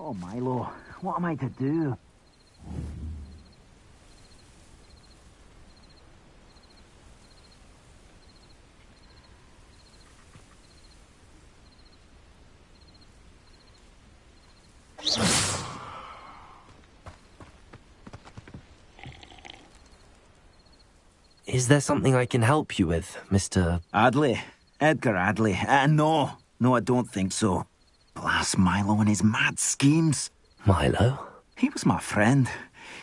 Oh, Milo, what am I to do? Is there something I can help you with, Mr. Adley. Edgar Adley. No, I don't think so. Blast Milo and his mad schemes. Milo? He was my friend.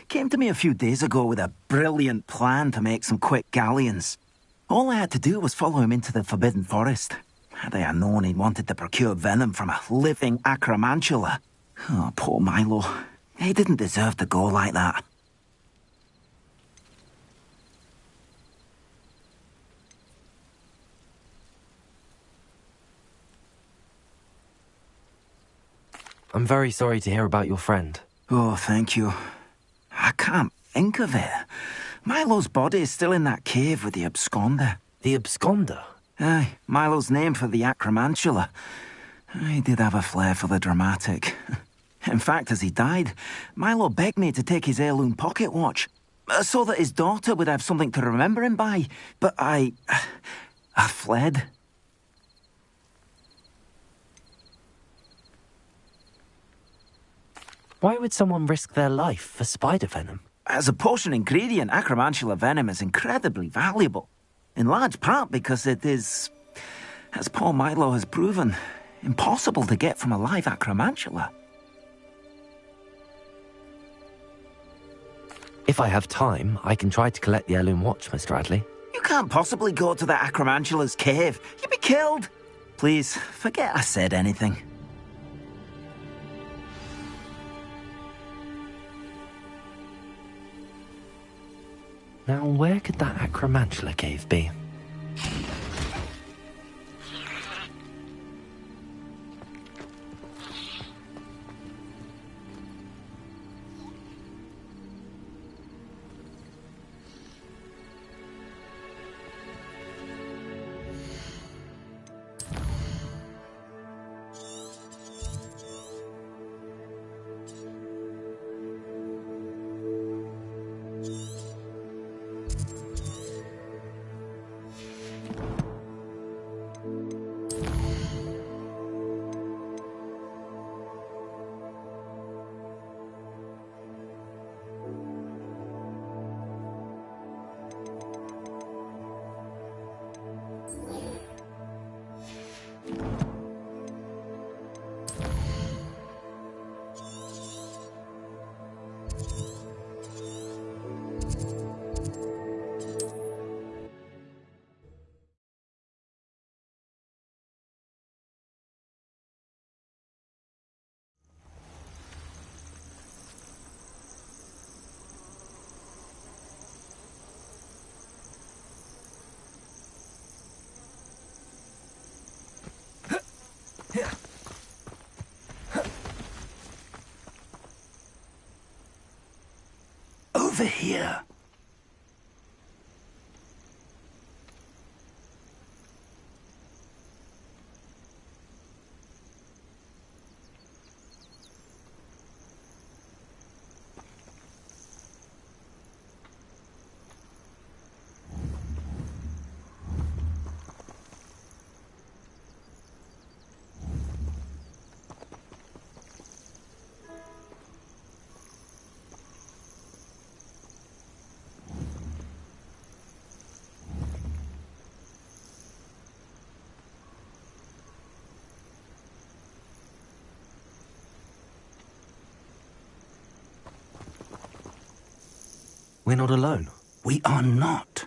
Came to me a few days ago with a brilliant plan to make some quick galleons. All I had to do was follow him into the Forbidden Forest. Had I known he'd wanted to procure venom from a living acromantula. Oh, poor Milo. He didn't deserve to go like that. I'm very sorry to hear about your friend. Oh, thank you. I can't think of it. Milo's body is still in that cave with the absconder. The absconder? Aye, Milo's name for the acromantula. He did have a flair for the dramatic. In fact, as he died, Milo begged me to take his heirloom pocket watch, so that his daughter would have something to remember him by. But I fled. Why would someone risk their life for spider venom? As a potion ingredient, acromantula venom is incredibly valuable. In large part because it is, as poor Milo has proven, impossible to get from a live acromantula. If I have time, I can try to collect the heirloom watch, Mr. Adley. You can't possibly go to the acromantula's cave. You'd be killed. Please, forget I said anything. Now, where could that acromantula cave be? Over here. We're not alone. We are not.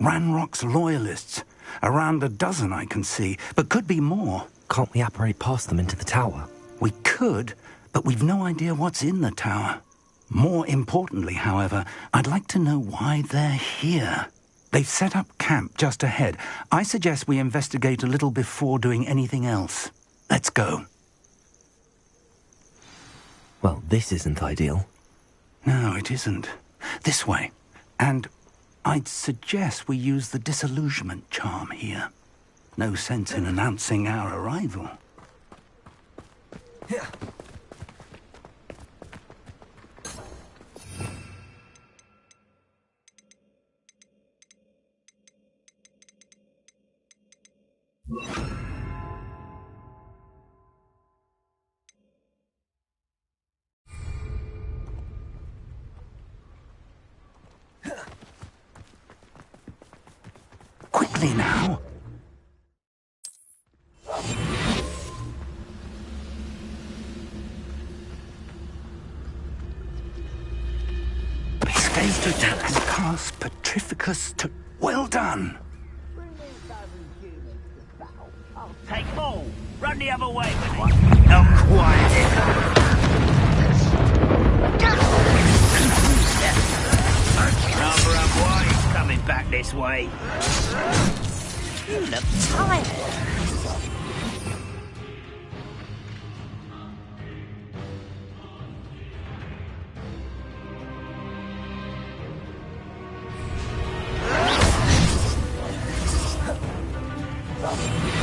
Ranrock's loyalists. Around a dozen I can see, but could be more. Can't we apparate past them into the tower? We could, but we've no idea what's in the tower. More importantly, however, I'd like to know why they're here. They've set up camp just ahead. I suggest we investigate a little before doing anything else. Let's go. Well, this isn't ideal. No, it isn't. This way. And I'd suggest we use the disillusionment charm here. No sense in announcing our arrival. quickly now. Piscator and Cars Petrificus to... Well done! Take them all! Run the other way with it! Not quiet! Rather unwise coming back this way. You look tired.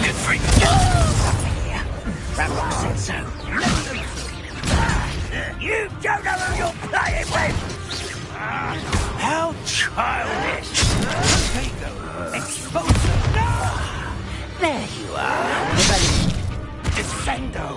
Good freak. Ramrock said so. You don't know who you're playing with! How childish! Exposure! There you are. Defendo!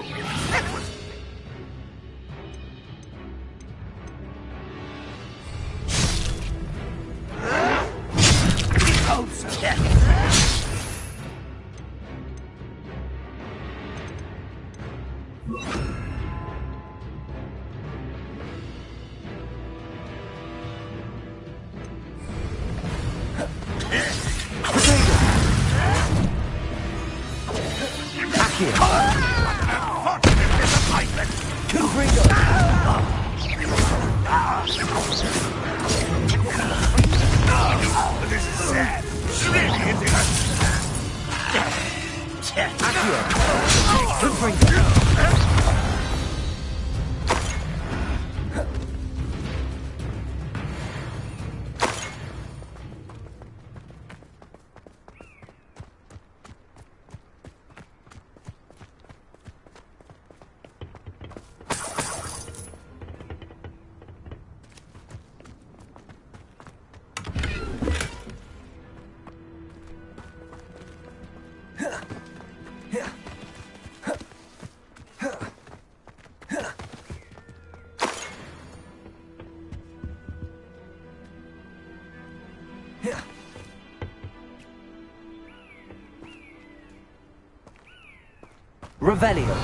Revelio.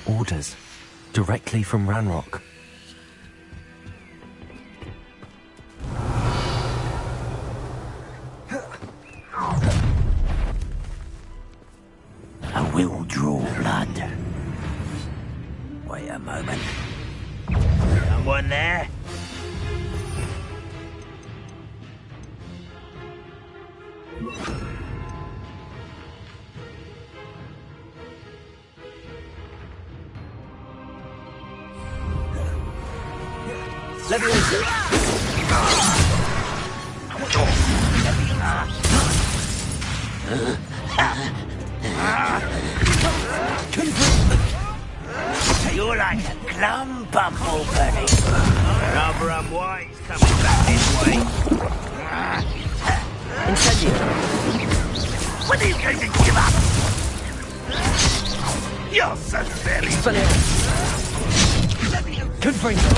Orders. Directly from Ranrock. I will draw blood. Wait a moment. Someone there? You're like a glum bumblebee. Rather unwise coming back this way. Incendio. When are you going to give up? You're so silly. Confringo.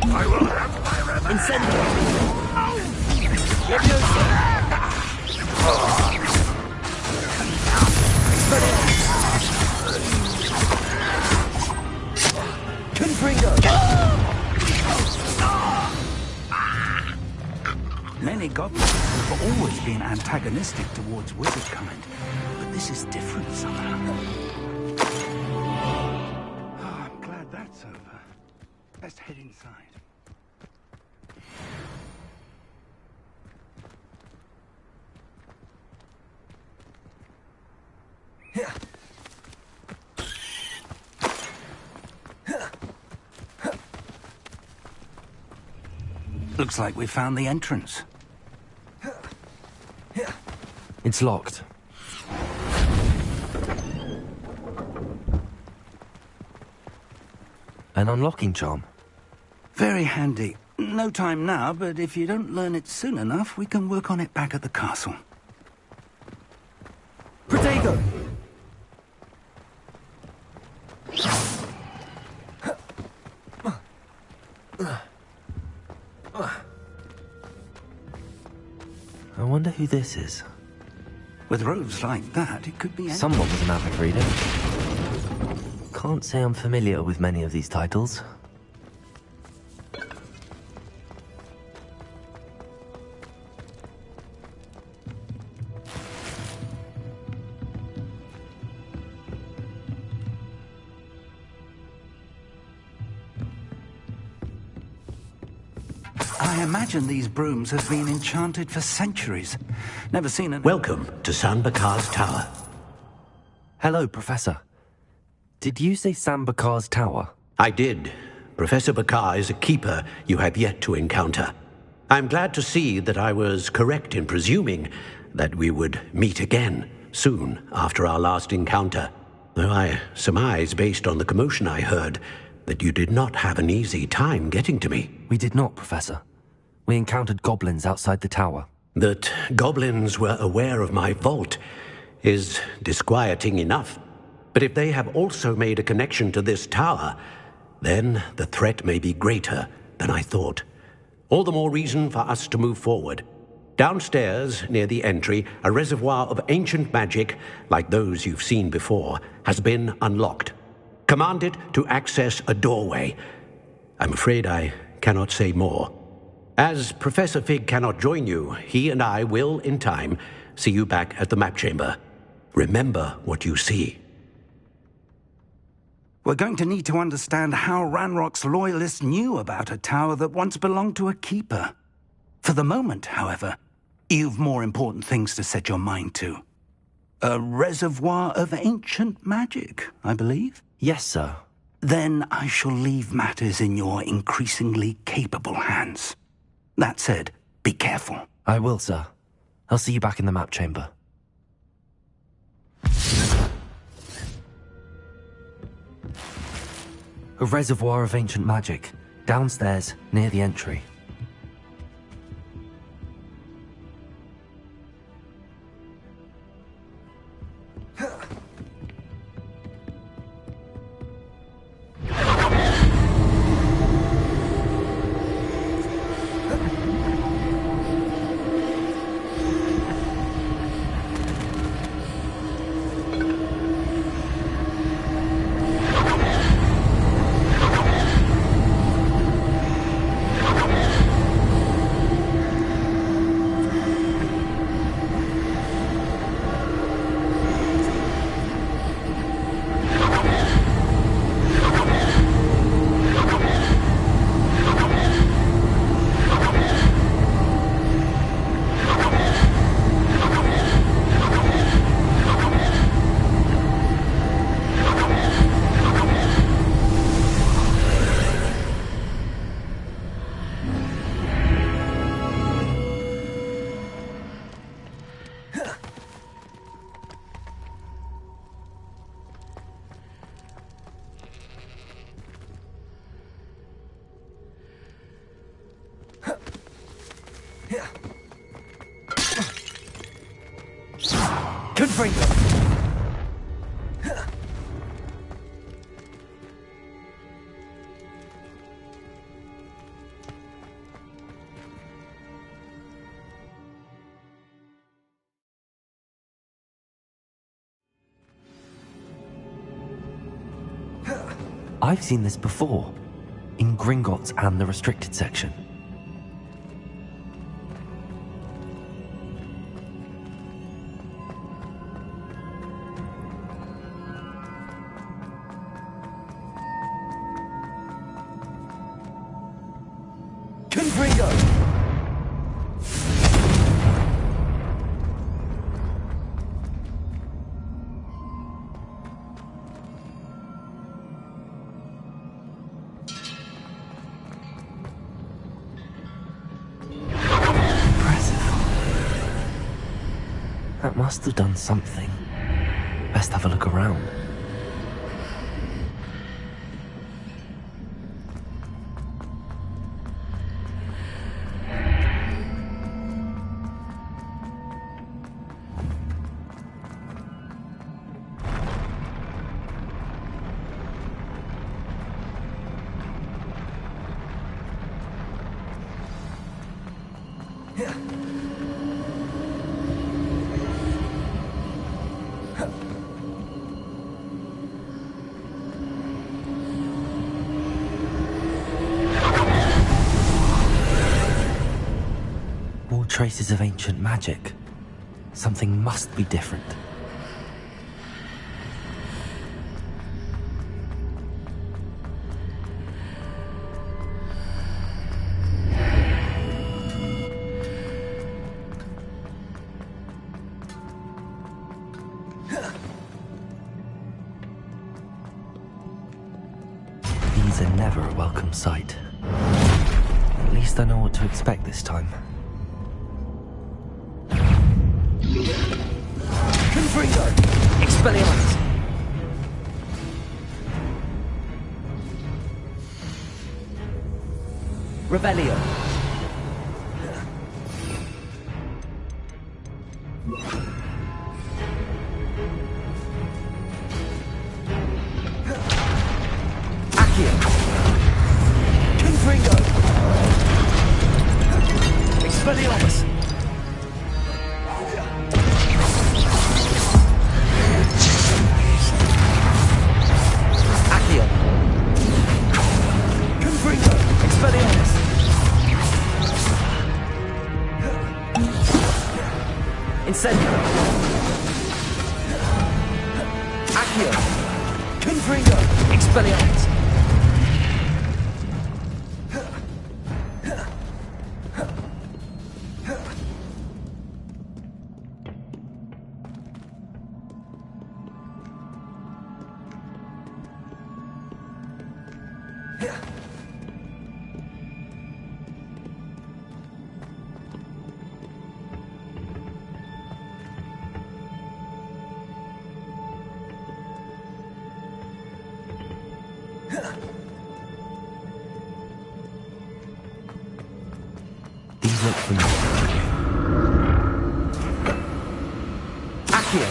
I will have my revenge. Incendio. Many goblins have always been antagonistic towards wizard kind, but this is different somehow. Oh, I'm glad that's over. Best head inside. Looks like we found the entrance. It's locked. An unlocking charm. Very handy. No time now, but if you don't learn it soon enough, we can work on it back at the castle. Protego! who this is. With robes like that, it could be any... Someone was an avid reader. Can't say I'm familiar with many of these titles. I imagine these brooms have been enchanted for centuries. Never seen an... Welcome to Sanbakar's Tower. Hello, Professor. Did you say Sambakar's Tower? I did. Professor Bakar is a keeper you have yet to encounter. I'm glad to see that I was correct in presuming that we would meet again soon after our last encounter. Though I surmise, based on the commotion I heard, that you did not have an easy time getting to me. We did not, Professor. We encountered goblins outside the tower. That goblins were aware of my vault is disquieting enough. But if they have also made a connection to this tower, then the threat may be greater than I thought. All the more reason for us to move forward. Downstairs, near the entry, a reservoir of ancient magic, like those you've seen before, has been unlocked. Command it to access a doorway. I'm afraid I cannot say more. As Professor Fig cannot join you, he and I will, in time, see you back at the map chamber. Remember what you see. We're going to need to understand how Ranrock's loyalists knew about a tower that once belonged to a keeper. For the moment, however, you've more important things to set your mind to. A reservoir of ancient magic, I believe? Yes, sir. Then I shall leave matters in your increasingly capable hands. That said, be careful. I will, sir. I'll see you back in the map chamber. A reservoir of ancient magic, downstairs, near the entry. Confringo! I've seen this before, in Gringotts and the restricted section. That must have done something. Best have a look around. traces of ancient magic. Something must be different. These are never a welcome sight. At least I know what to expect this time. Confringo! Expelliarmus! Revelio! Accio! Confringo! Expelliarmus! Accio! Confringo! Expelliarmus! Incendio! Accio! Confringo! Expelliarmus! These look familiar. Accio!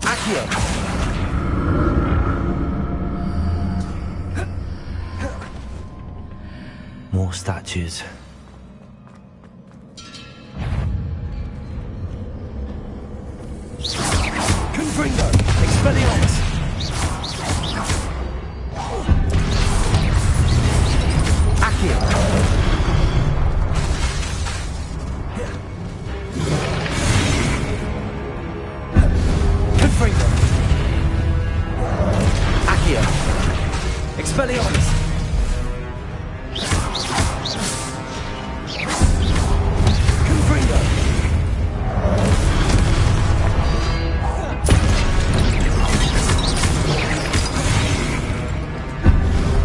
Accio! More statues. Confringo! Expelliarmus! Accio! Confringo! Accio! Expelliarmus! Confringo!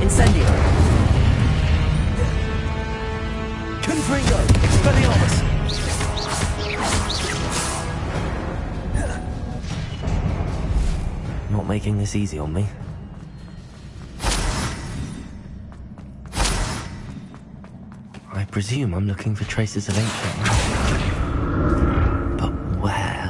Incendio! Confringo! Expelliarmus! Not making this easy on me. I presume I'm looking for traces of ancient magic. But where?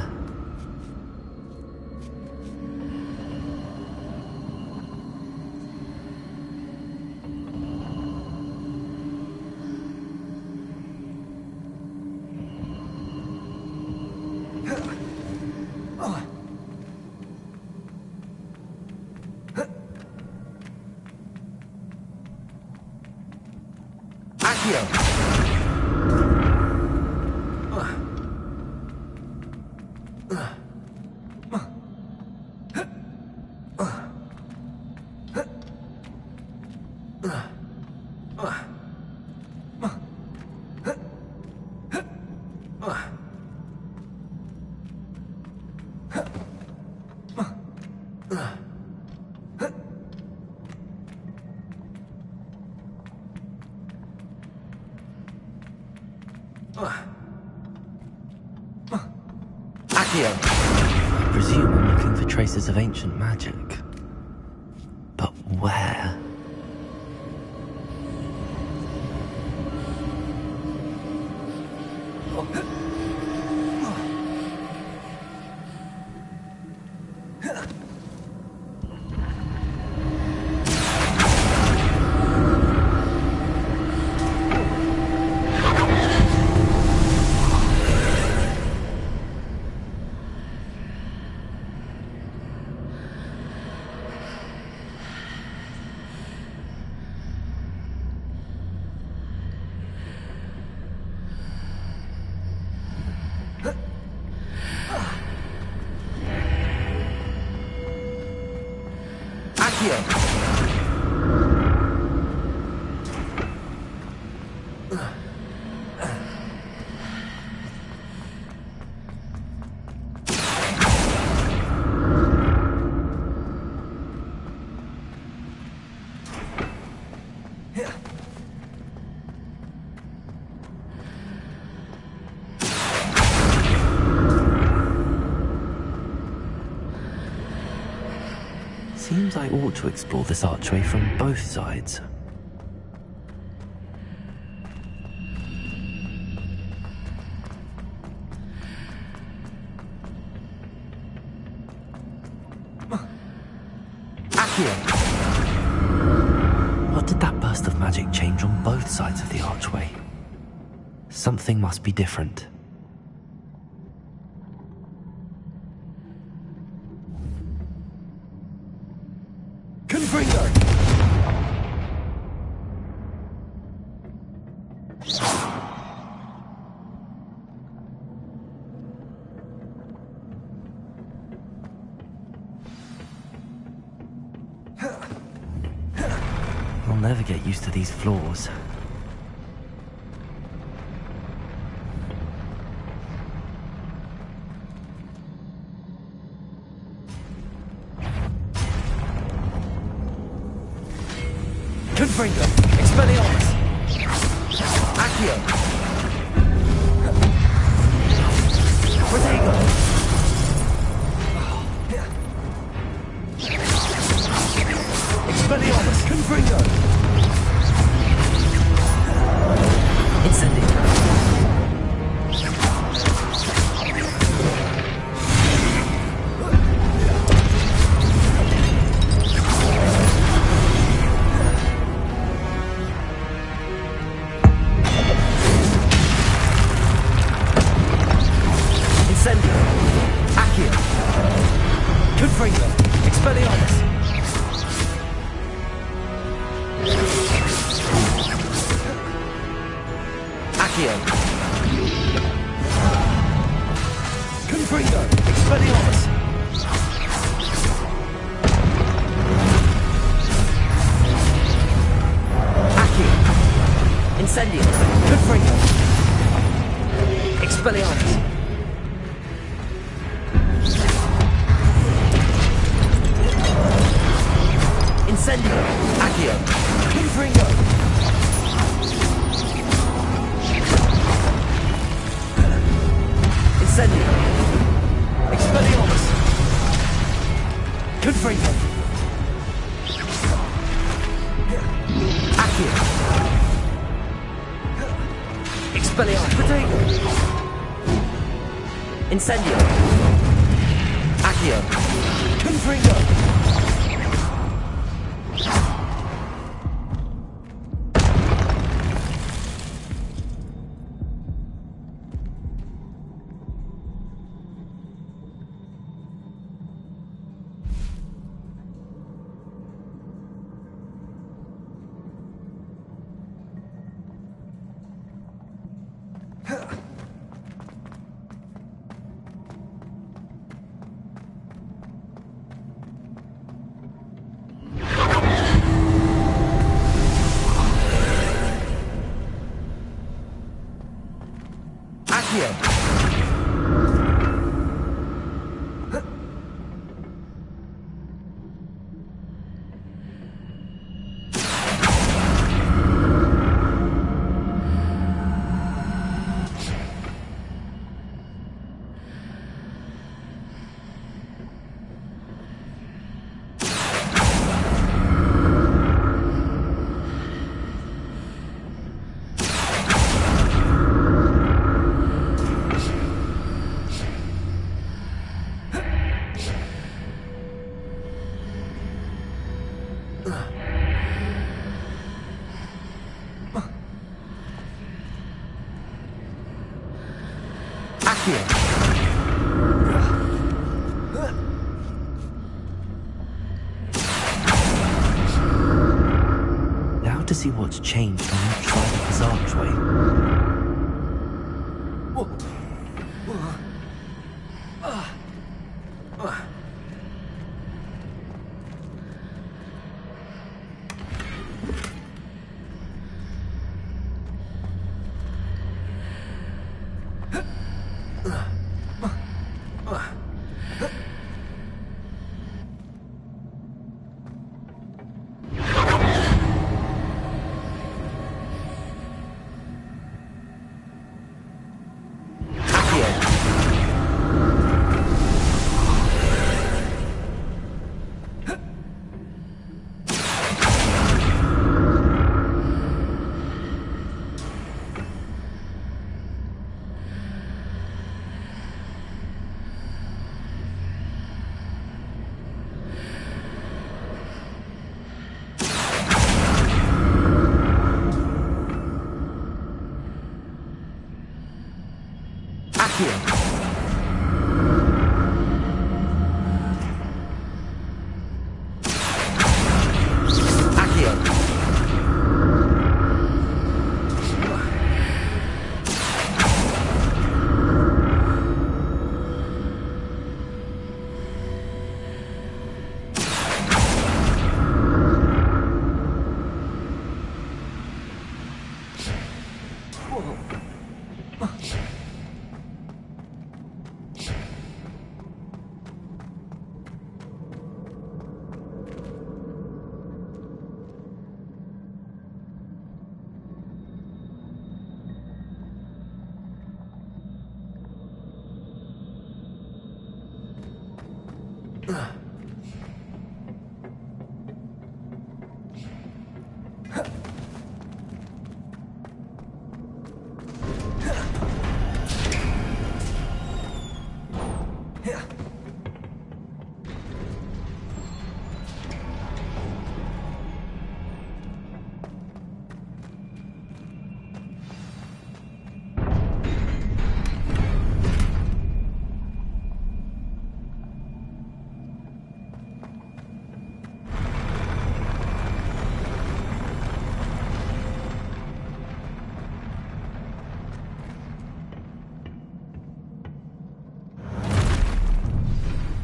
I presume I'm looking for traces of ancient magic. But where? Seems I ought to explore this archway from both sides. What did that burst of magic change on both sides of the archway? Something must be different. I'll never get used to these floors. Confringo! Expelliarmus! Accio! Protego! Expelliarmus! Confringo! Incendio! Incendio! Accio! Confringo! Expelliarmus! Accio! Confringo! Expelliarmus! Accio! Incendio! Confringo! Expelliarmus! Incendio! Accio! Confringo! Incendio! Expelliarmus! Confringo! Accio! Expelliarmus! Protego! Incendio! Accio! Confringo! Now to see what's changed on each side of this archway.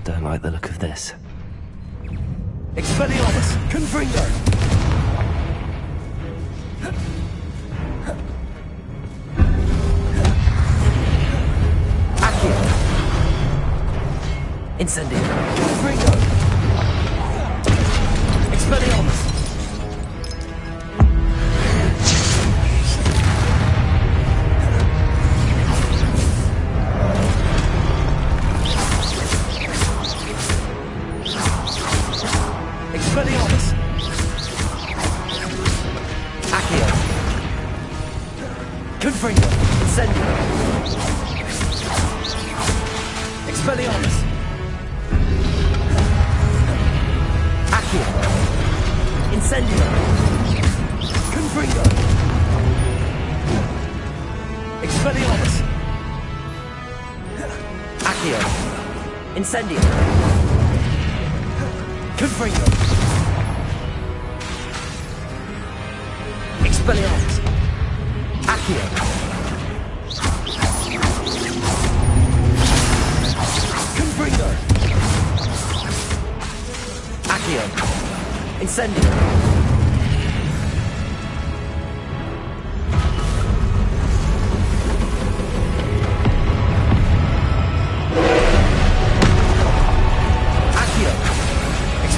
Don't like the look of this. Expelliarmus! Confringo! Accio! Incendio! Confringo! Expelliarmus! Expelliarmus! Accio! Confringo! Incendio! Expelliarmus! Accio! Incendio! Confringo! Expelliarmus! Accio! Incendio! Confringo! Expelliarmus! Accio! Confringo! Accio! Incendio!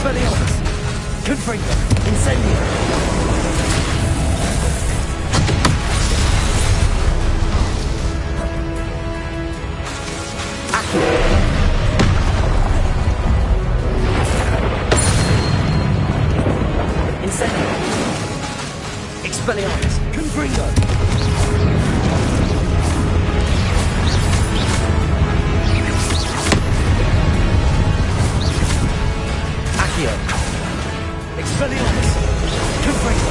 Expelliarmus! Confringo! Incendio! Incendio! Expelliarmus! Confringo! Accio! Expelliarmus! Confringo!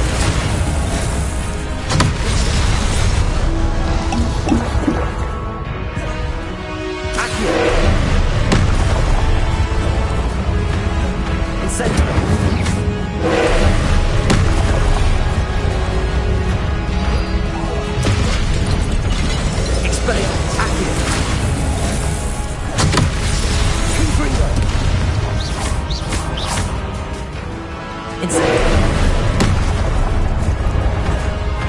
Accio! Incendio! Expelliarmus! Accio! Confringo! Incendio!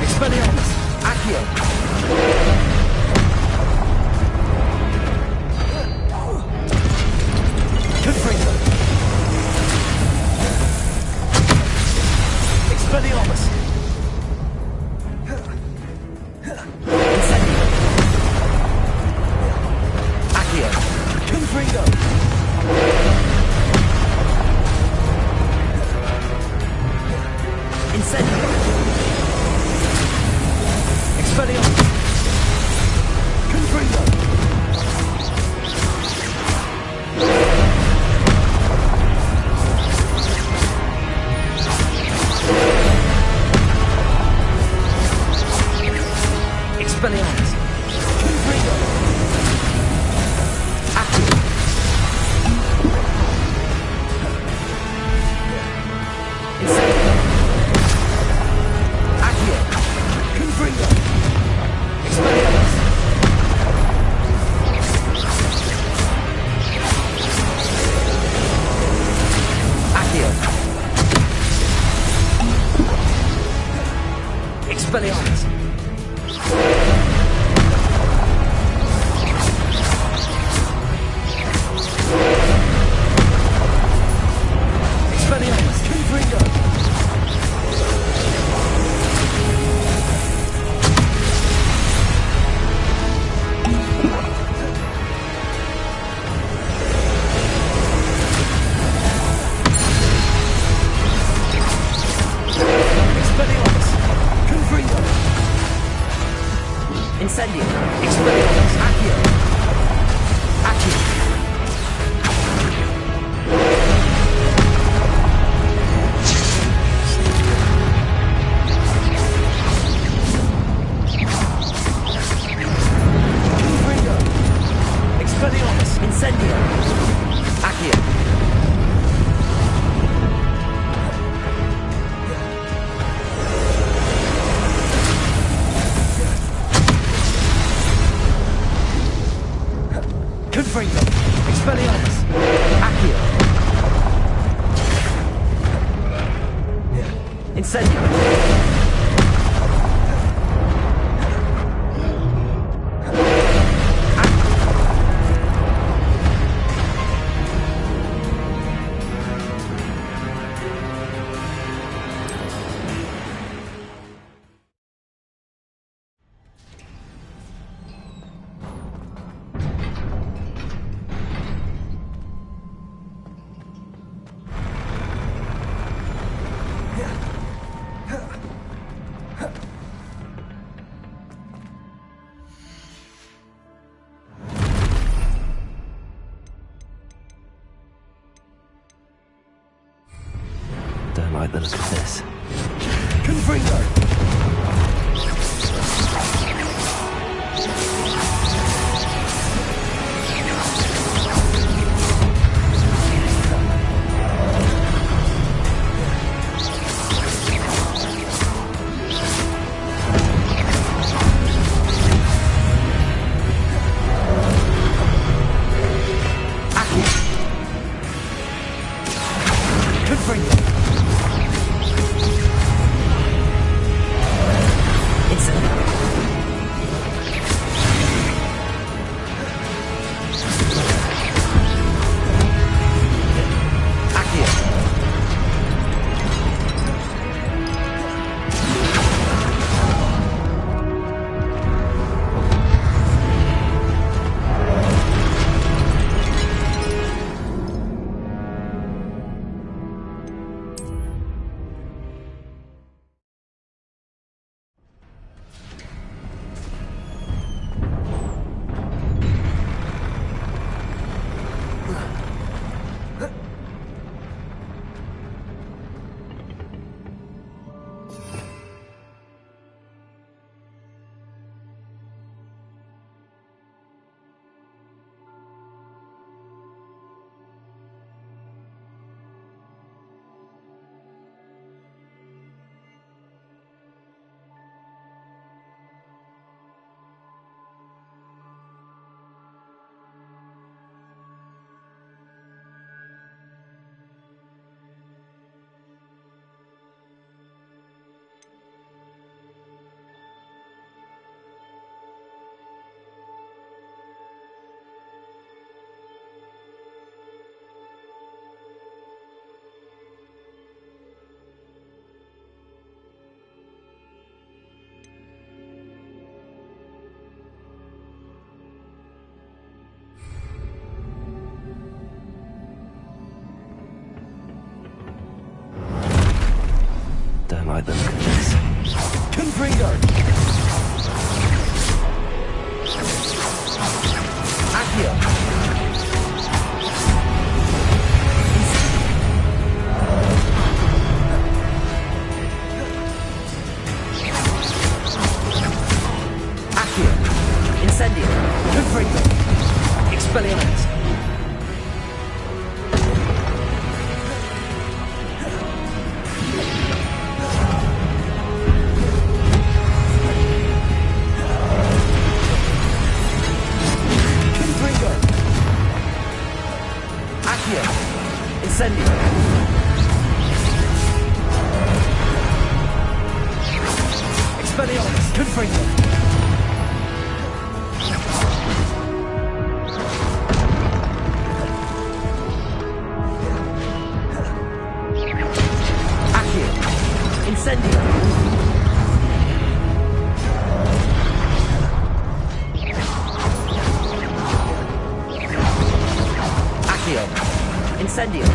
Expelliarmus! Accio! Confringo! Expelliarmus! Incendio! Accio! Confringo! Incendio! Expelliarmus! Confringo! Expelliarmus! Confringo! Accio! Incendio! Accio! Confringo! Expelliarmus! Accio! Expelliarmus! Expelliarmus! Confringo! Expelliarmus! Confringo! Incendio! Expelliarmus! Accio! Accio! Confringo! Expelliarmus! Incendio! Accio! Confringo! Expelliarmus! Accio! Incendio! Don't like the look of this. Confringo! Confringo! Accio! Don't like the look of this. Confringo! Accio! Accio! Incendio! Confringo! Expelliarmus! Incendio! Expelliarmus! Confringo! Accio! Incendio! Accio! Incendio!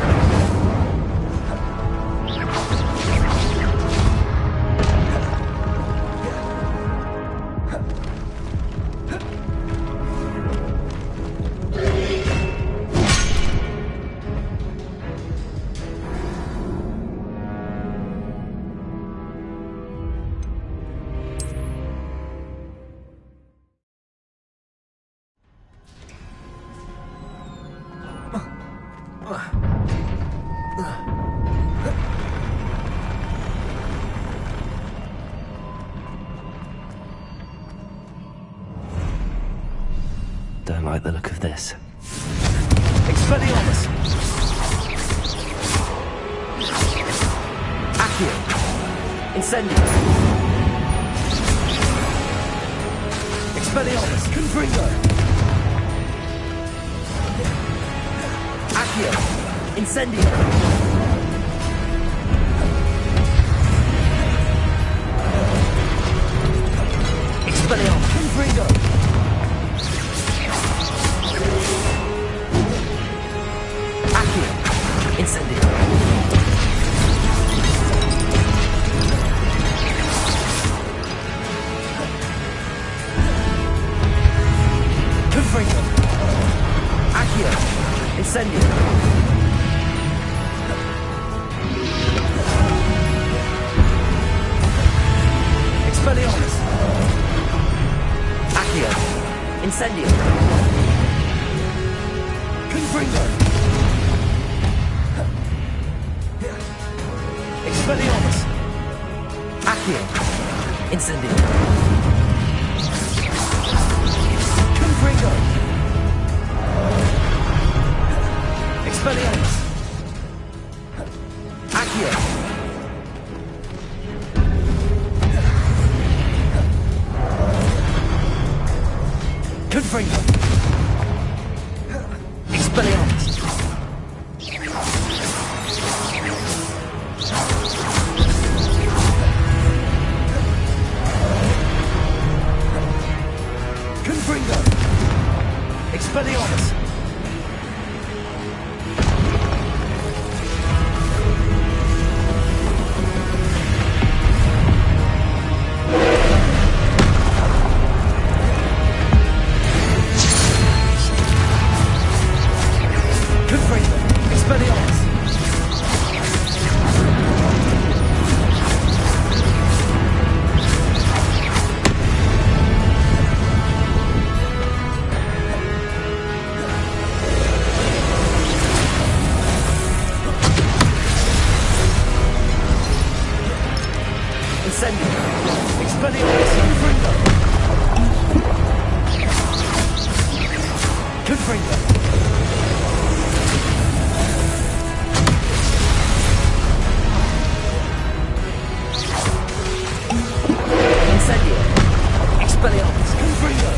Don't like the look of this. Expelliarmus! Accio! Incendio! Expelliarmus! Confringo! Accio! Incendio! Expelliarmus! Confringo! Accio! Incendio! Confringo! Accio! Incendio! Expelliarmus! Accio! Incendio! Confringo! Expelliarmus! Accio! Incendio! Confringo! Expelliarmus! Accio! Confringo! Expelliarmus! Confringo! Expelliarmus! Confringo! Expelliarmus! Incendio! Expelliarmus! Confringo! Confringo! Incendio! Expelliarmus! Confringo!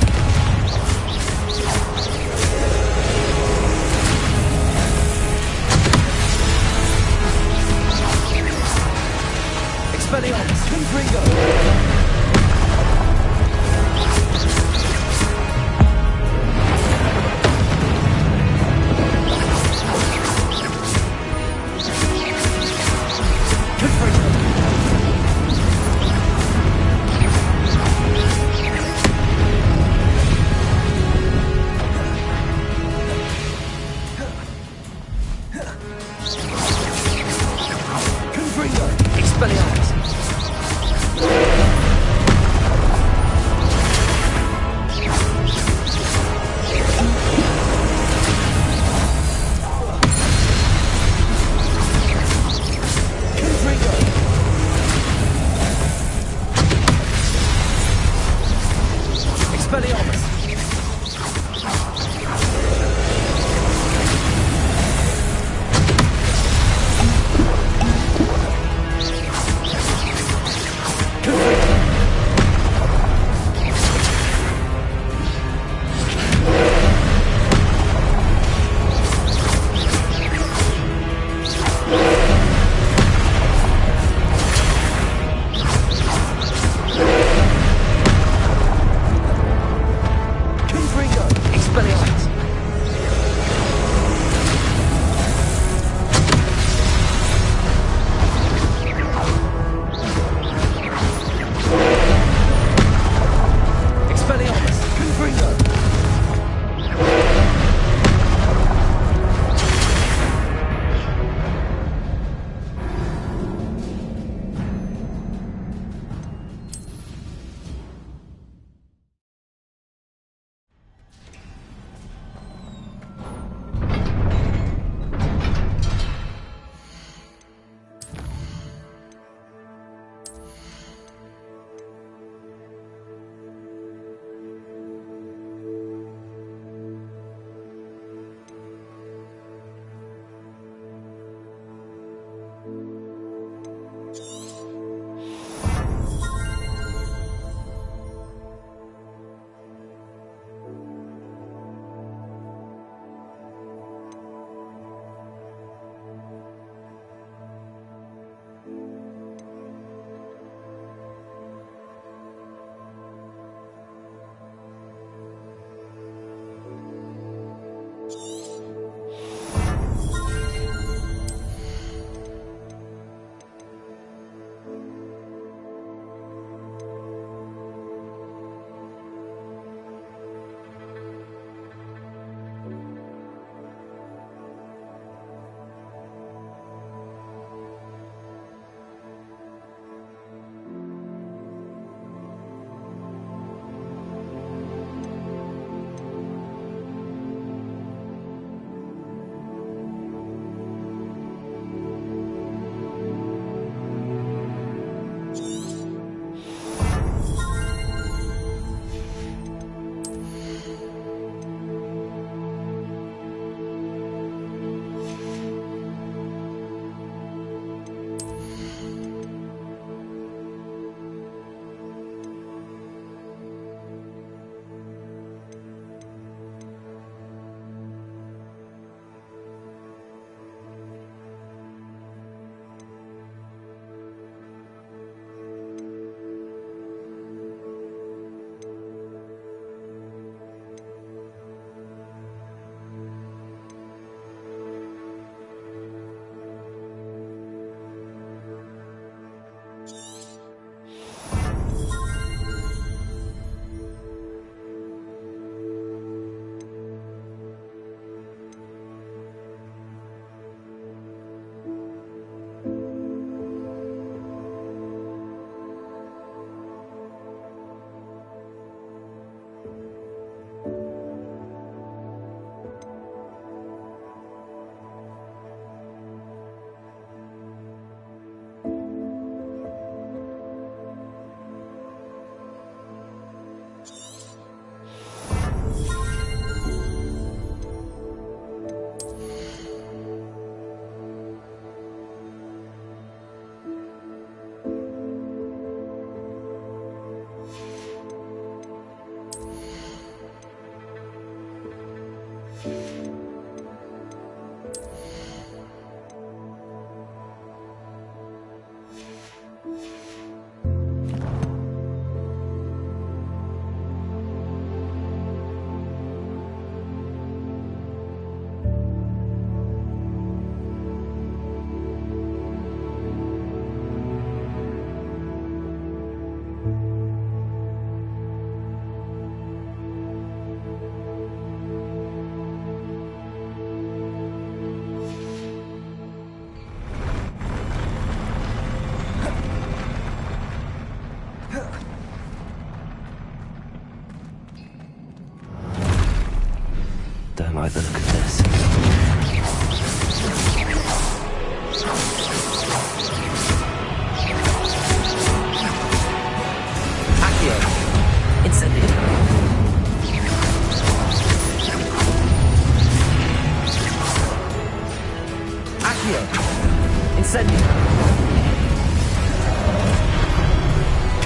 Expelliarmus! Confringo! Confringo!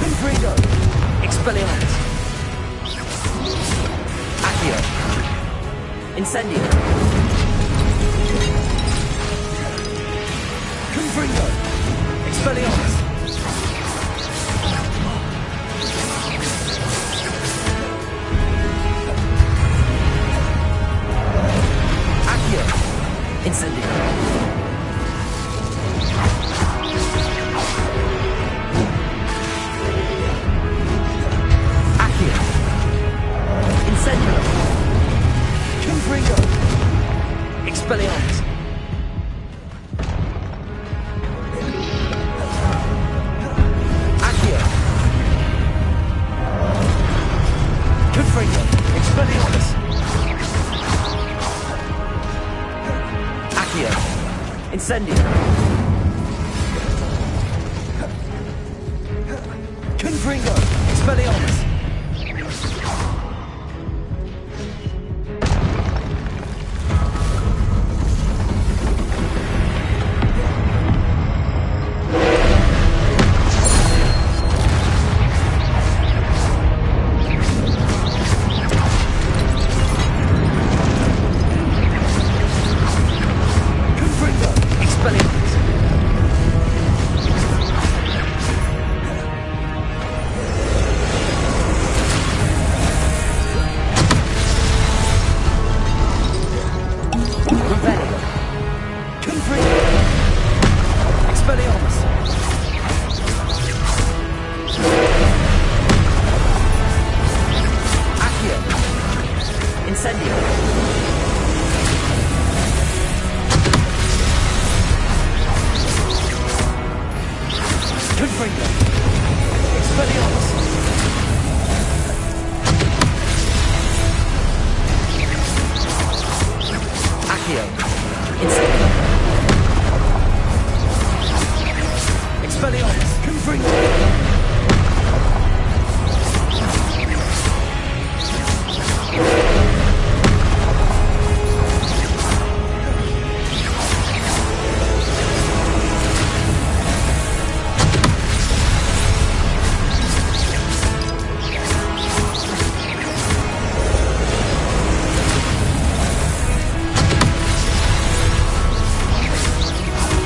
Confringo! Expelliarmus! Accio! Incendio! Confringo! Expelliarmus! Accio! Incendio! Accio! Incendio! Confringo! Expelliarmus! Accio! Confringo! Expelliarmus! Accio! Incendio! Confringo! Expelliarmus! Confringo! Expelliarmus! Revelio! Confringo! Expelliarmus! Accio! Incendio! Confringo! Expelliarmus! Accio! Incendio! Expelliarmus! Confringo!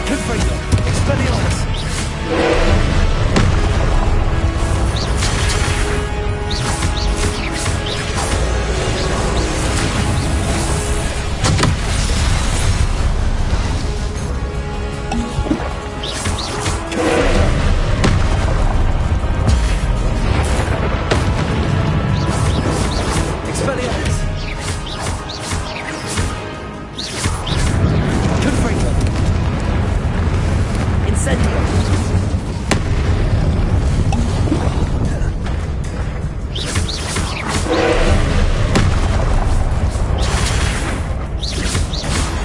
Confringo! Expelliarmus! Expelliarmus! Confringo! Incendio!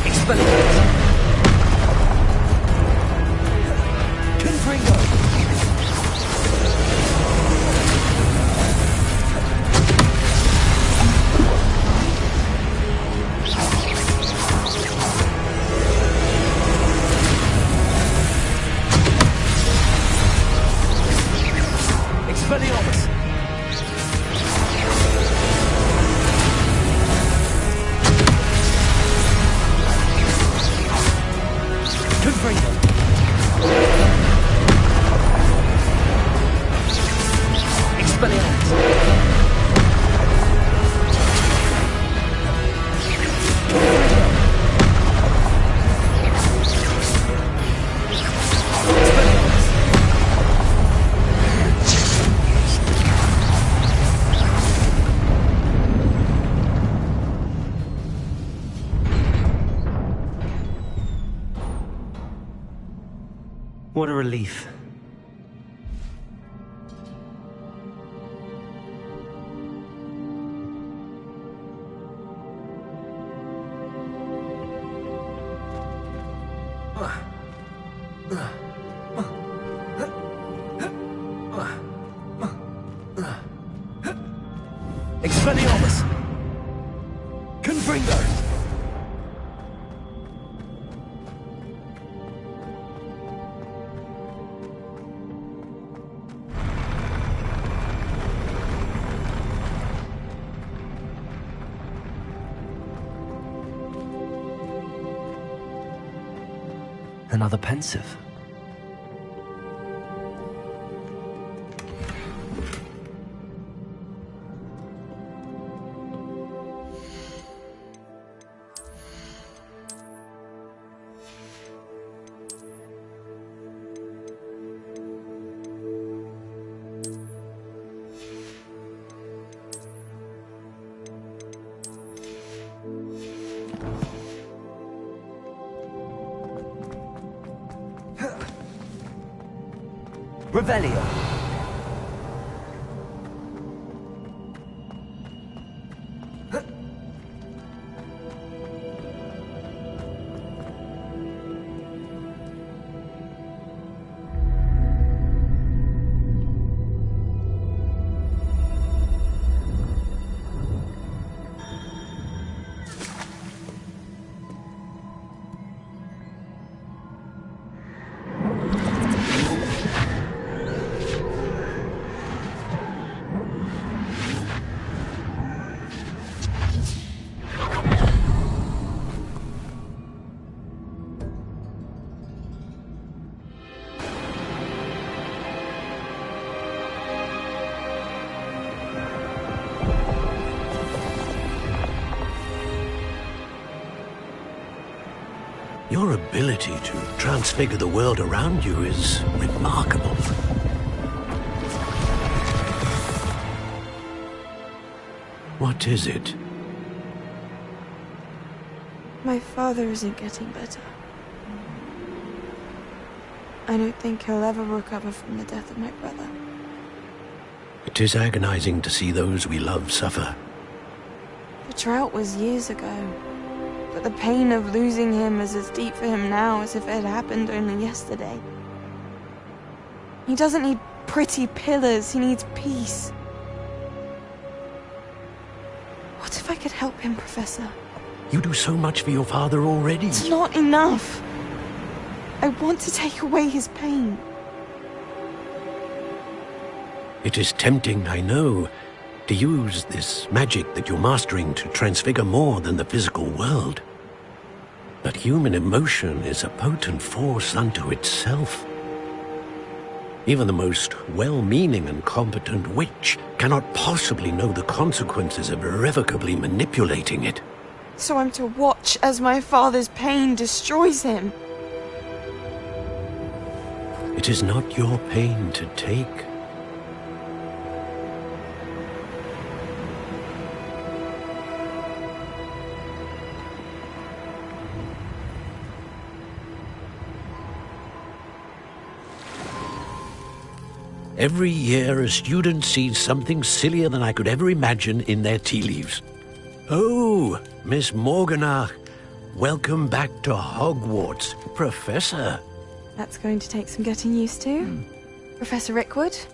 Expelliarmus! Confringo! Expelliarmus! Confringo! Expelliarmus! Confringo! Expelliarmus! What a relief. Expelliarmus! Confringo! another pensive. Revelio. Your ability to transfigure the world around you is remarkable. What is it? My father isn't getting better. I don't think he'll ever recover from the death of my brother. It is agonizing to see those we love suffer. The drought was years ago, but the pain of losing him is as deep for him now as if it had happened only yesterday. He doesn't need pretty pillars, he needs peace. What if I could help him, Professor? You do so much for your father already. It's not enough. I want to take away his pain. It is tempting, I know, to use this magic that you're mastering to transfigure more than the physical world. But human emotion is a potent force unto itself. Even the most well-meaning and competent witch cannot possibly know the consequences of irrevocably manipulating it. So I'm to watch as my father's pain destroys him. It is not your pain to take. Every year, a student sees something sillier than I could ever imagine in their tea leaves. Oh, Miss Morganach, welcome back to Hogwarts, Professor. That's going to take some getting used to. Professor Rickwood?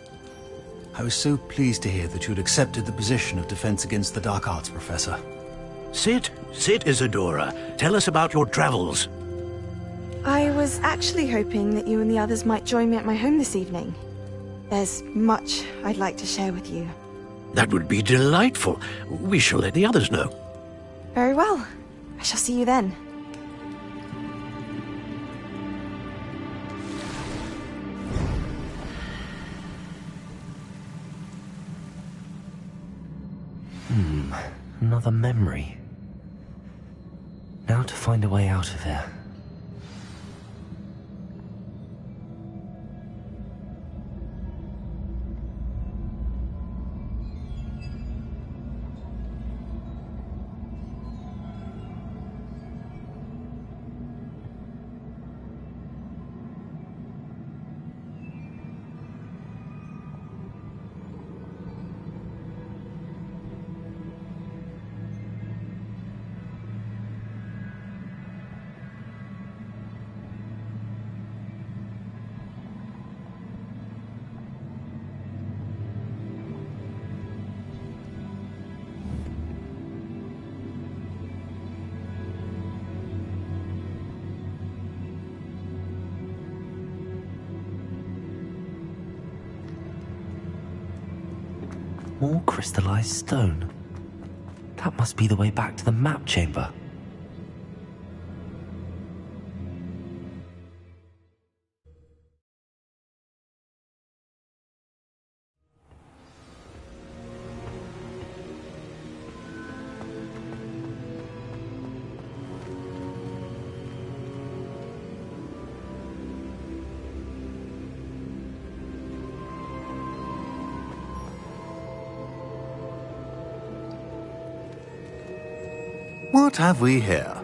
I was so pleased to hear that you'd accepted the position of Defense Against the Dark Arts, Professor. Sit, Isadora. Tell us about your travels. I was actually hoping that you and the others might join me at my home this evening. There's much I'd like to share with you. That would be delightful. We shall let the others know. Very well. I shall see you then. Another memory. Now to find a way out of here. More crystallized stone. That must be the way back to the map chamber. What have we here?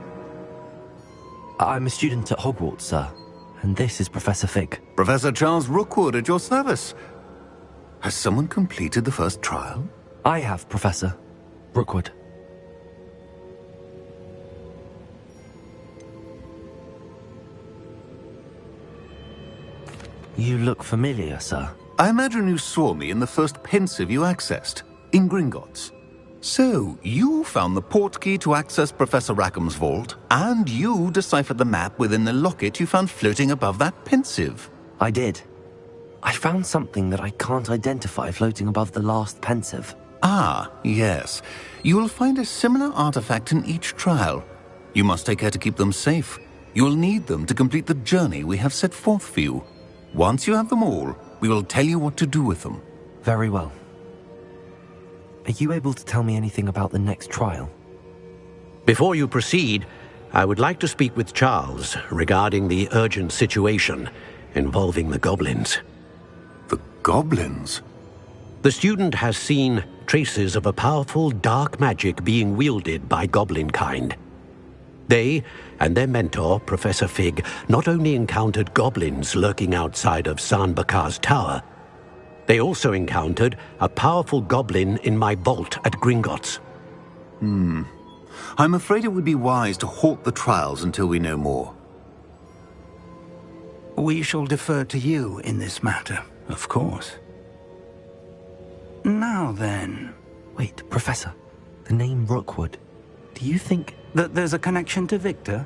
I'm a student at Hogwarts, sir. And this is Professor Fig. Professor Charles Rookwood at your service. Has someone completed the first trial? I have, Professor Rookwood. You look familiar, sir. I imagine you saw me in the first pensive you accessed, in Gringotts. So, you found the portkey to access Professor Rackham's vault, and you deciphered the map within the locket you found floating above that pensive. I did. I found something that I can't identify floating above the last pensive. Ah, yes. You will find a similar artifact in each trial. You must take care to keep them safe. You will need them to complete the journey we have set forth for you. Once you have them all, we will tell you what to do with them. Very well. Are you able to tell me anything about the next trial? Before you proceed, I would like to speak with Charles regarding the urgent situation involving the goblins. The goblins? The student has seen traces of a powerful dark magic being wielded by goblin kind. They and their mentor, Professor Fig, not only encountered goblins lurking outside of San Bakar's tower, they also encountered a powerful goblin in my vault at Gringotts. I'm afraid it would be wise to halt the trials until we know more. We shall defer to you in this matter, of course. Now then... Wait, Professor. The name Rookwood. Do you think... that there's a connection to Victor?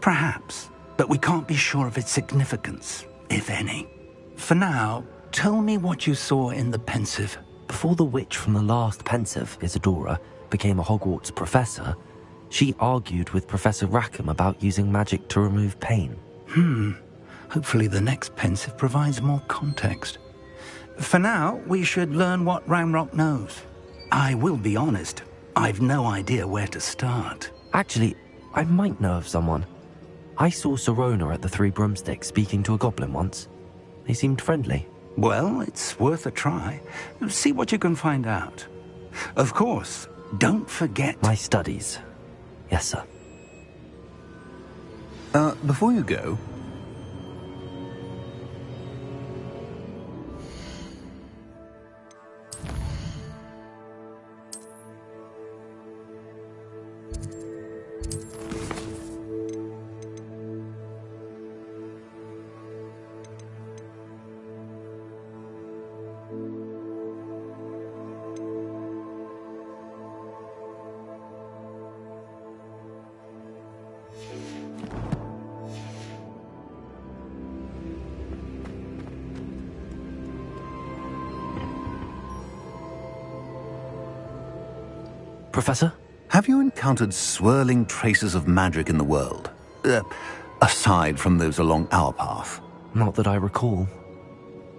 Perhaps, but we can't be sure of its significance, if any. For now, tell me what you saw in the pensive. Before the witch from the last pensive, Isadora, became a Hogwarts professor, she argued with Professor Rackham about using magic to remove pain. Hopefully the next pensive provides more context. For now, we should learn what Ramrock knows. I will be honest, I've no idea where to start. Actually, I might know of someone. I saw Sirona at the Three Broomsticks speaking to a goblin once. They seemed friendly. Well, it's worth a try. See what you can find out. Of course, don't forget... My studies. Yes, sir. Before you go... Professor? Have you encountered swirling traces of magic in the world? Aside from those along our path? Not that I recall.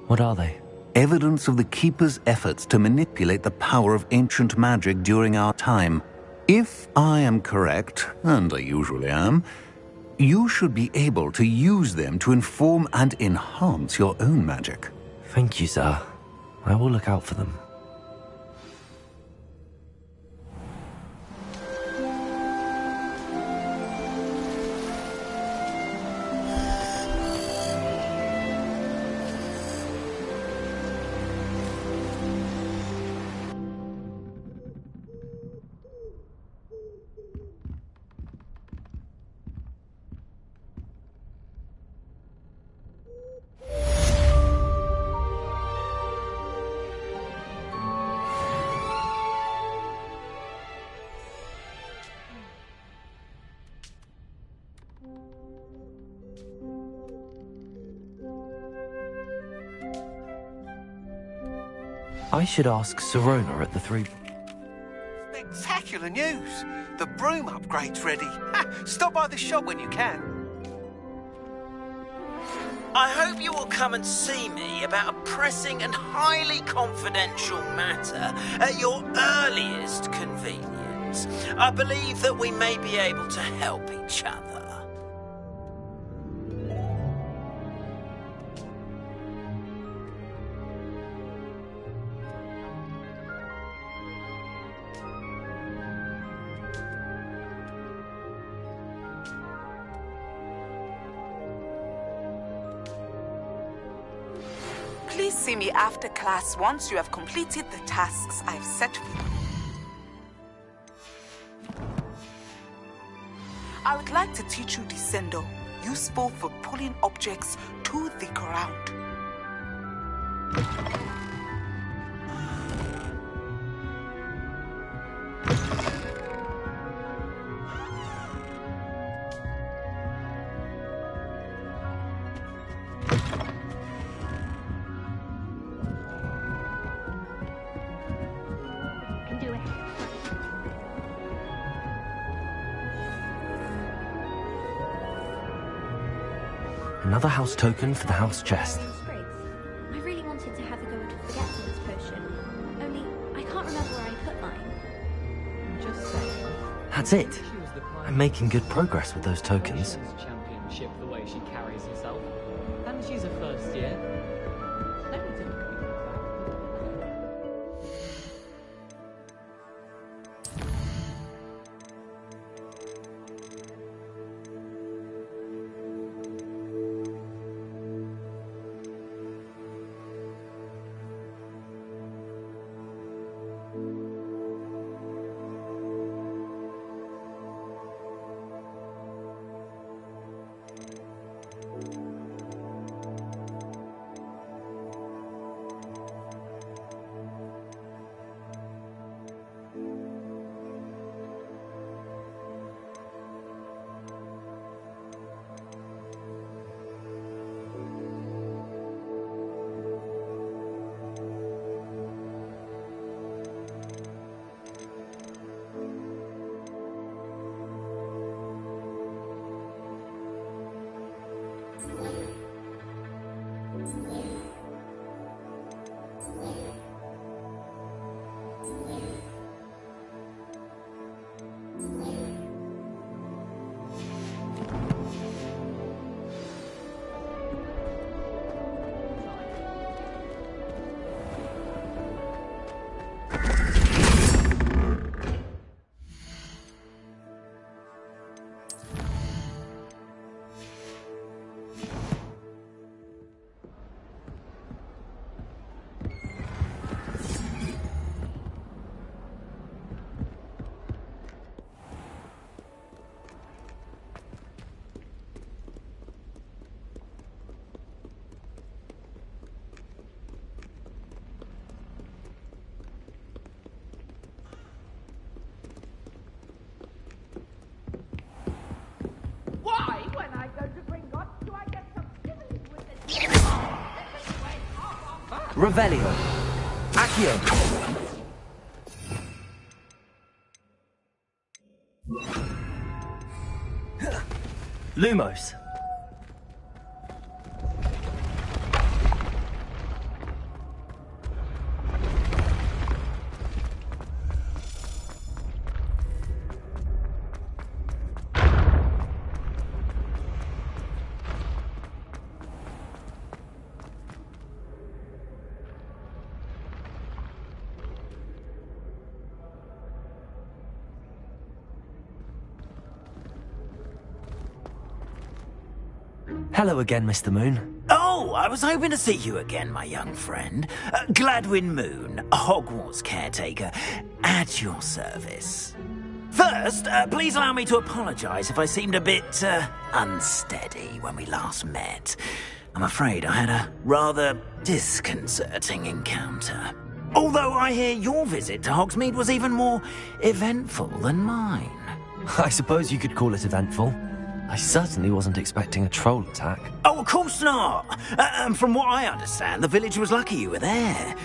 What are they? Evidence of the Keeper's efforts to manipulate the power of ancient magic during our time. If I am correct, and I usually am, you should be able to use them to inform and enhance your own magic. Thank you, sir. I will look out for them. I should ask Sirona at the Three... Spectacular news! The broom upgrade's ready. Stop by the shop when you can. I hope you will come and see me about a pressing and highly confidential matter at your earliest convenience. I believe that we may be able to help each other. Please see me after class once you have completed the tasks I've set for you. I would like to teach you Descendo, useful for pulling objects to the ground. Another house token for the house chest. I really wanted to have a go at a forgetfulness potion. Only, I can't remember where I put mine. Just saying. That's it. I'm making good progress with those tokens. Championship the way she carries herself. And she's a first year. No need to look at me like that. Revelio. Accio. Lumos. Hello again, Mr. Moon. Oh, I was hoping to see you again, my young friend. Gladwin Moon, Hogwarts caretaker, at your service. First, please allow me to apologise if I seemed a bit, unsteady when we last met. I'm afraid I had a rather disconcerting encounter. Although I hear your visit to Hogsmeade was even more eventful than mine. I suppose you could call it eventful. I certainly wasn't expecting a troll attack. Oh, of course not. And from what I understand, the village was lucky you were there.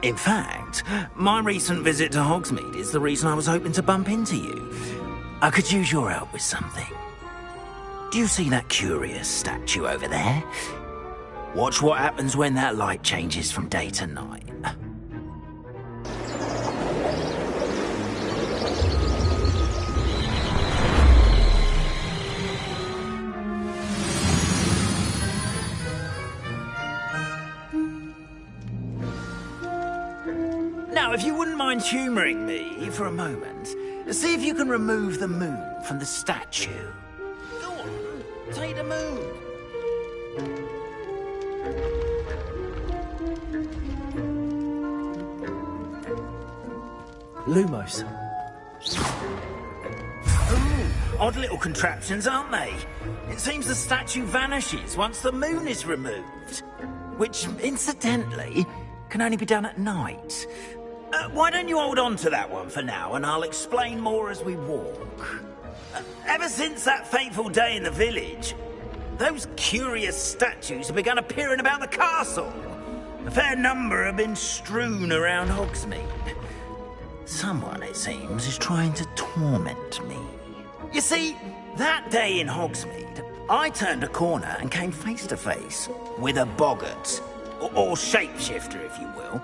In fact, my recent visit to Hogsmeade is the reason I was hoping to bump into you. I could use your help with something. Do you see that curious statue over there? Watch what happens when that light changes from day to night. Now, if you wouldn't mind humouring me for a moment, see if you can remove the moon from the statue. Go on, take the moon. Lumos. Ooh, odd little contraptions, aren't they? It seems the statue vanishes once the moon is removed. Which, incidentally, can only be done at night. Why don't you hold on to that one for now, and I'll explain more as we walk. Ever since that fateful day in the village, those curious statues have begun appearing about the castle. A fair number have been strewn around Hogsmeade. Someone, it seems, is trying to torment me. You see, that day in Hogsmeade, I turned a corner and came face to face with a boggart, or shapeshifter, if you will,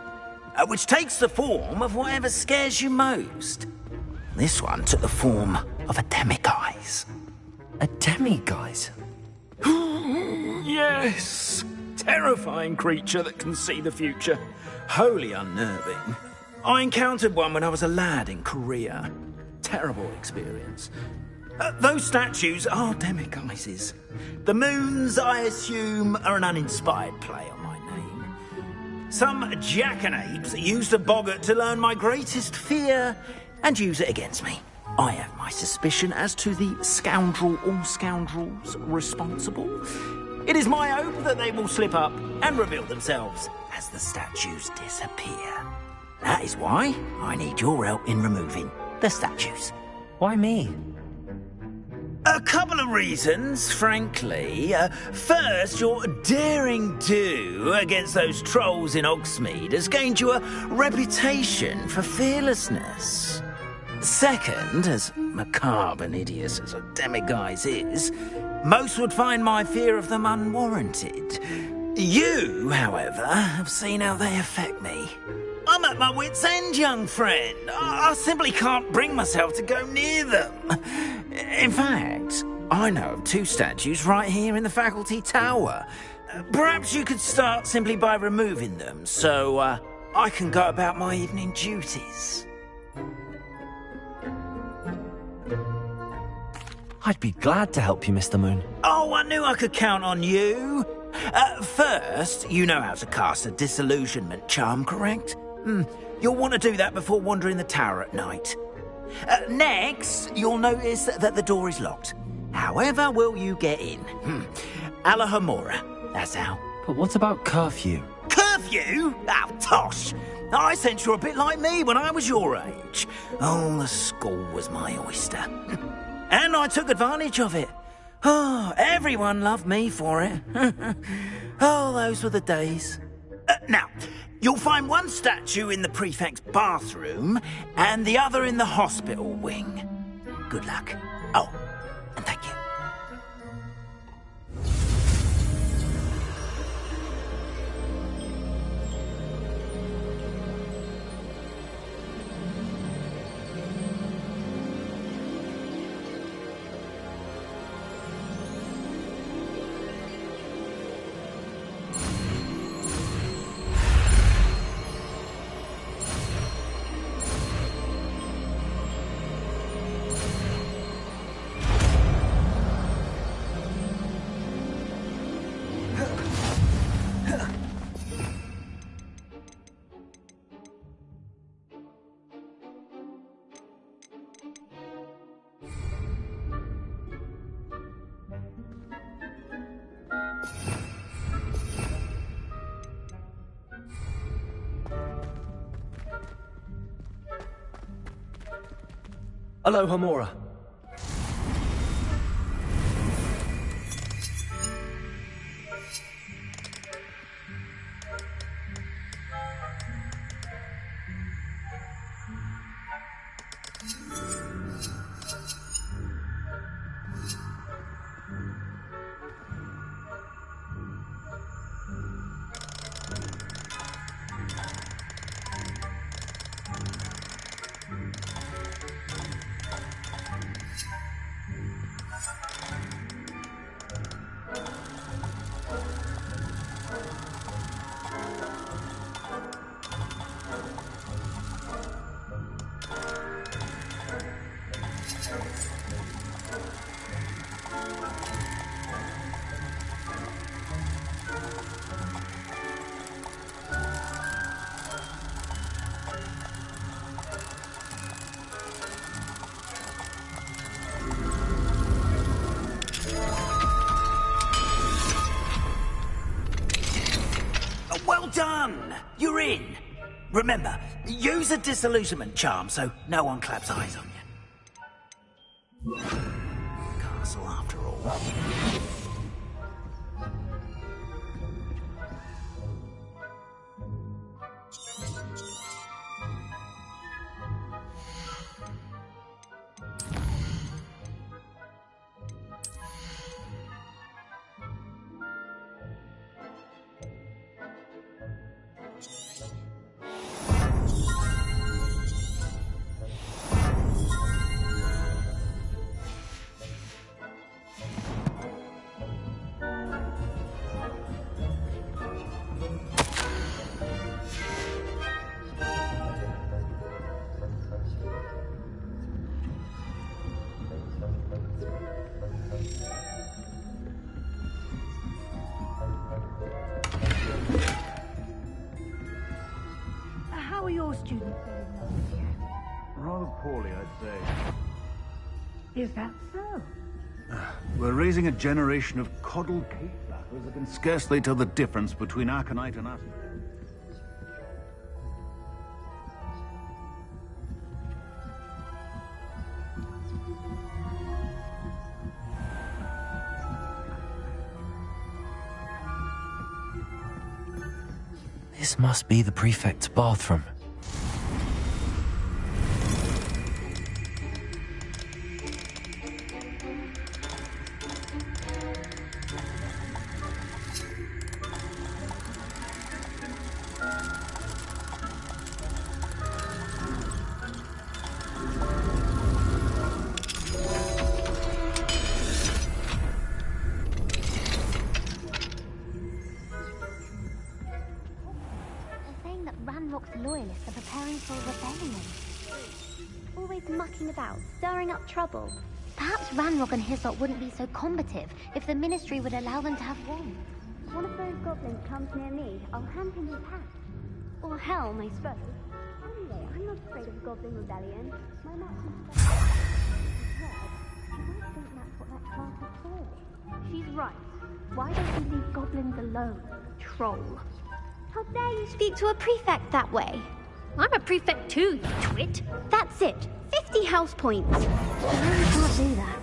which takes the form of whatever scares you most. This one took the form of a demiguise. A demiguise? Yes! Terrifying creature that can see the future. Wholly unnerving. I encountered one when I was a lad in Korea. Terrible experience. Those statues are demiguises. The moons, I assume, are an uninspired play on my name. Some jackanapes used a boggart to learn my greatest fear and use it against me. I have my suspicion as to the scoundrel or scoundrels responsible. It is my hope that they will slip up and reveal themselves as the statues disappear. That is why I need your help in removing the statues. Why me? A couple of reasons, frankly. First, your daring do against those trolls in Hogsmeade has gained you a reputation for fearlessness. Second, as macabre and hideous as a demiguise is, most would find my fear of them unwarranted. You, however, have seen how they affect me. I'm at my wit's end, young friend. I simply can't bring myself to go near them. In fact, I know of two statues right here in the faculty tower. Perhaps you could start simply by removing them, so I can go about my evening duties. I'd be glad to help you, Mr. Moon. Oh, I knew I could count on you. First, you know how to cast a disillusionment charm, correct? You'll want to do that before wandering the tower at night. Next, you'll notice that the door is locked. However will you get in? Alahomora, that's how. But what about curfew? Curfew? Oh, tosh! I sense you're a bit like me when I was your age. Oh, the school was my oyster. And I took advantage of it. Oh, everyone loved me for it. Oh, those were the days. Now, you'll find one statue in the prefect's bathroom and the other in the hospital wing. Good luck. Oh, and thank you. Alahomora. Well done! You're in. Remember, use a disillusionment charm so no one claps eyes on you. Castle after all. How are your students doing last year? Rather poorly, I'd say. Is that so? We're raising a generation of coddled cake flappers that can scarcely tell the difference between aconite and us. This must be the prefect's bathroom. Loyalists are preparing for a rebellion. Always mucking about, stirring up trouble. Perhaps Ranrock and his lot wouldn't be so combative if the Ministry would allow them to have wands. One of those goblins comes near me, I'll hand him his hat. Or helm, I suppose. Anyway, I'm not afraid of goblin rebellion. My match you might think that's what that class is for. She's right. Why don't you leave goblins alone, troll? How dare you speak to a prefect that way? I'm a prefect too, you twit. That's it. 50 house points. You really can't do that.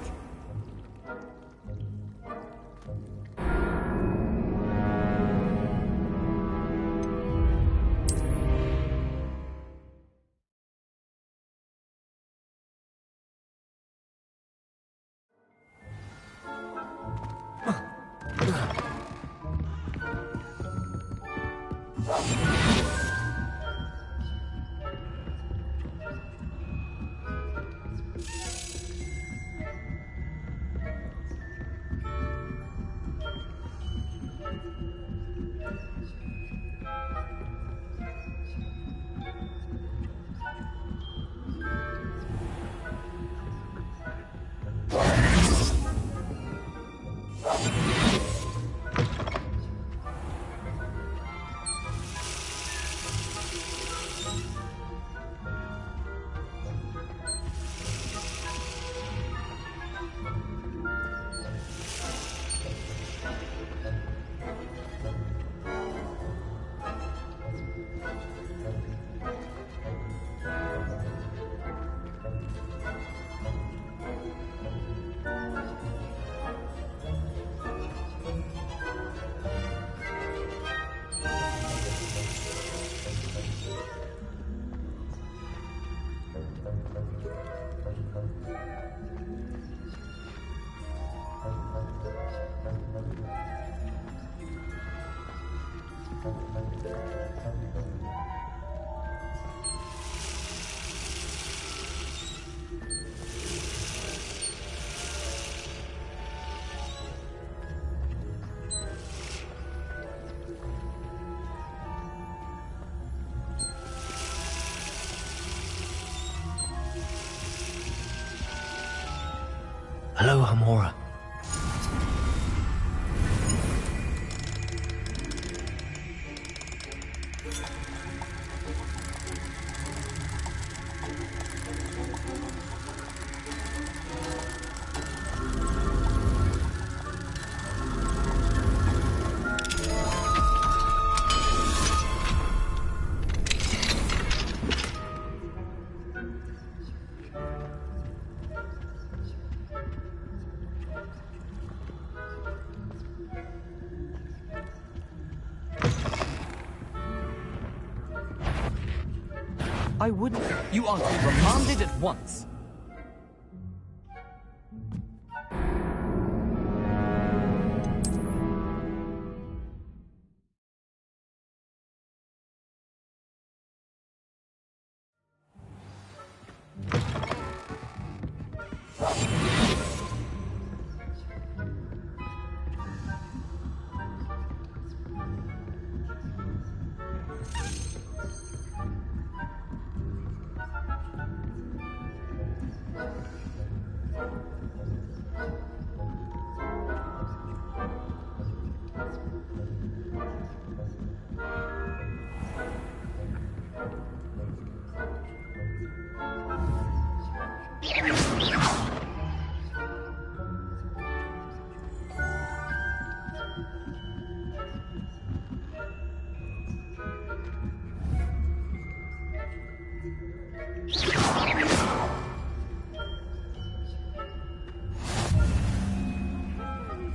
Hello, Hamora. I wouldn't. You are to be remanded at once.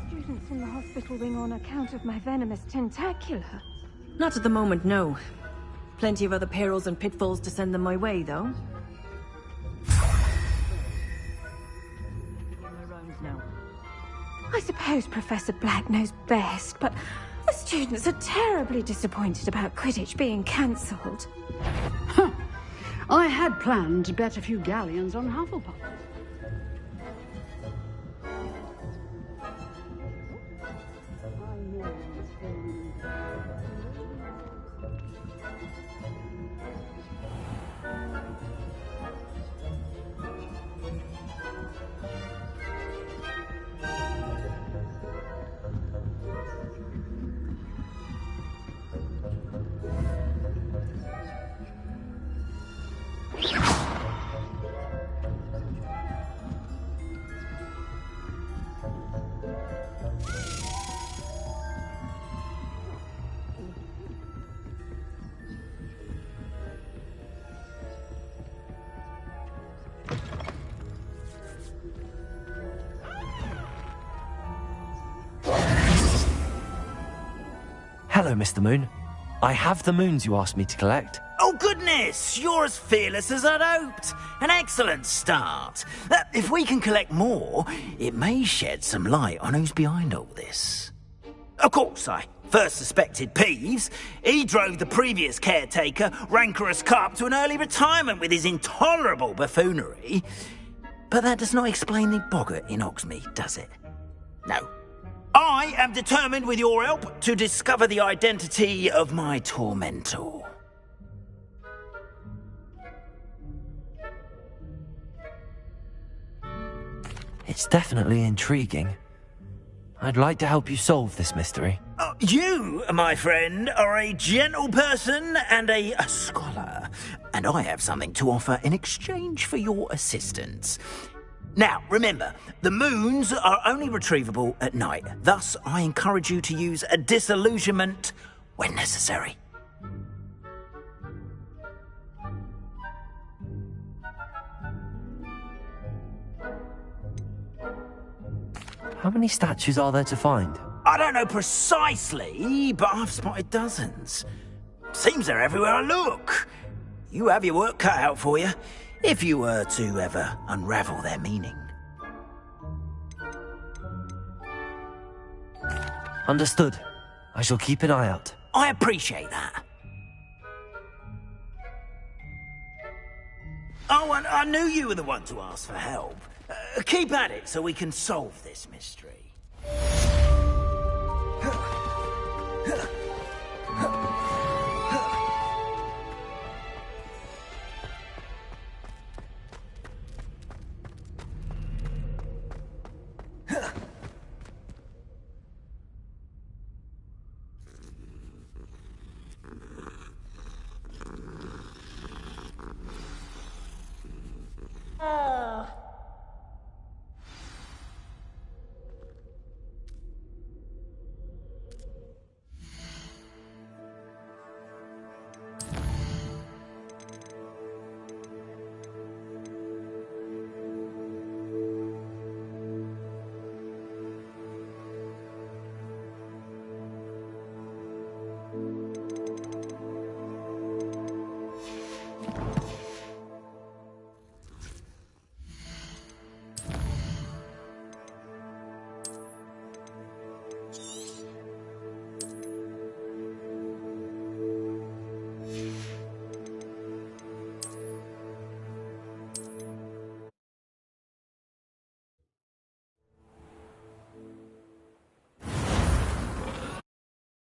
Students in the hospital wing on account of my venomous tentacular. Not at the moment, no. Plenty of other perils and pitfalls to send them my way, though. I suppose Professor Black knows best, but the students are terribly disappointed about Quidditch being cancelled. Huh. I had planned to bet a few galleons on Hufflepuff. Hello, Mr. Moon. I have the moons you asked me to collect. Oh, goodness! You're as fearless as I'd hoped. An excellent start. If we can collect more, it may shed some light on who's behind all this. Of course, I first suspected Peeves. He drove the previous caretaker, Rancorous Carp, to an early retirement with his intolerable buffoonery. But that does not explain the boggart in Hogsmeade, does it? No. I am determined, with your help, to discover the identity of my tormentor. It's definitely intriguing. I'd like to help you solve this mystery. You, my friend, are a gentle person and a scholar, and I have something to offer in exchange for your assistance. Now, remember, the moons are only retrievable at night. Thus, I encourage you to use a disillusionment when necessary. How many statues are there to find? I don't know precisely, but I've spotted dozens. Seems they're everywhere I look. You have your work cut out for you, if you were to ever unravel their meaning. Understood. I shall keep an eye out. I appreciate that. Oh, and I knew you were the one to ask for help. Keep at it so we can solve this mystery.